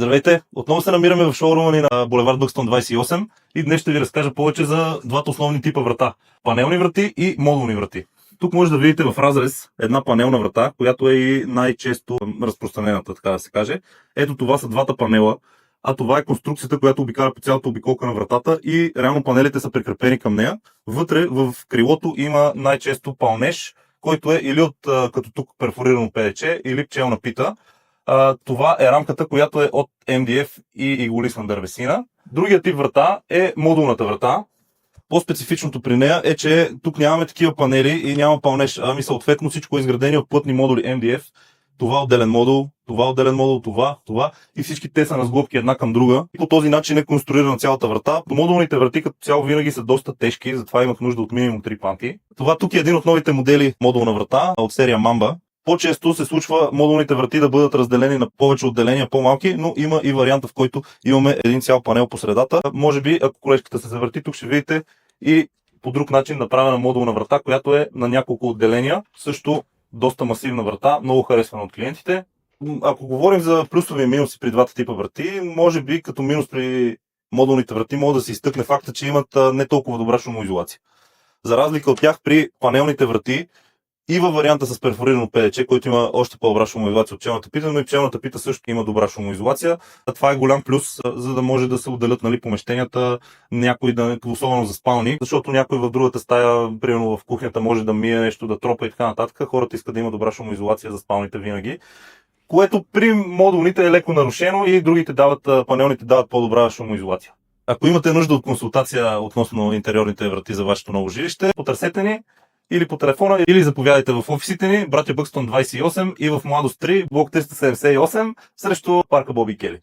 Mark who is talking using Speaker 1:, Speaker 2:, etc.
Speaker 1: Здравейте! Отново се намираме в шоурума ни на булевард Бъкстон 28 и днес ще ви разкажа повече за двата основни типа врата. Панелни врати и модулни врати. Тук може да видите в разрез една панелна врата, която е и най-често разпространената, така да се каже. Ето това са двата панела, а това е конструкцията, която обикаля по цялата обиколка на вратата и реално панелите са прикрепени към нея. Вътре в крилото има най-често пълнеж, който е или от като тук перфорирано ПДЧ, или пчелна пита. Това е рамката, която е от MDF и иголисна дървесина. Другият тип врата е модулната врата. По-специфичното при нея е, че тук нямаме такива панели и няма пълнеж, ами съответно всичко е изградено от плътни модули MDF. Това отделен модул, това и всички те са на сглобки една към друга. И по този начин е конструирана цялата врата. Модулните врати като цяло винаги са доста тежки, затова имах нужда от минимум 3 панти. Това тук е един от новите модели модулна врата от серия Mamba. По-често се случва модулните врати да бъдат разделени на повече отделения, по-малки, но има и варианта, в който имаме един цял панел по средата. Може би, ако колежката се завърти, тук ще видите и по друг начин направена модулна врата, която е на няколко отделения. Също доста масивна врата, много харесвана от клиентите. Ако говорим за плюсови и минуси при двата типа врати, може би като минус при модулните врати може да се изтъкне факта, че имат не толкова добра шумоизолация. За разлика от тях при панелните врати, и във варианта с перфорирано ПДЧ, който има още по-добра шумоизолация от пчелната пита, но и пчелната пита също има добра шумоизолация. Това е голям плюс, за да може да се отделят помещенията, някой да, особено за спални, защото някой в другата стая, примерно в кухнята, може да мие нещо, да тропа и така нататък. Хората искат да има добра шумоизолация за спалните винаги, което при модулните е леко нарушено и другите панелните дават по-добра шумоизолация. Ако имате нужда от консултация относно интериорните врати за вашето ново жилище, потърсете ни или по телефона, или заповядайте в офисите ни, братя Бъкстон 28 и в Младост 3, блок 378, срещу парка Боби Кели.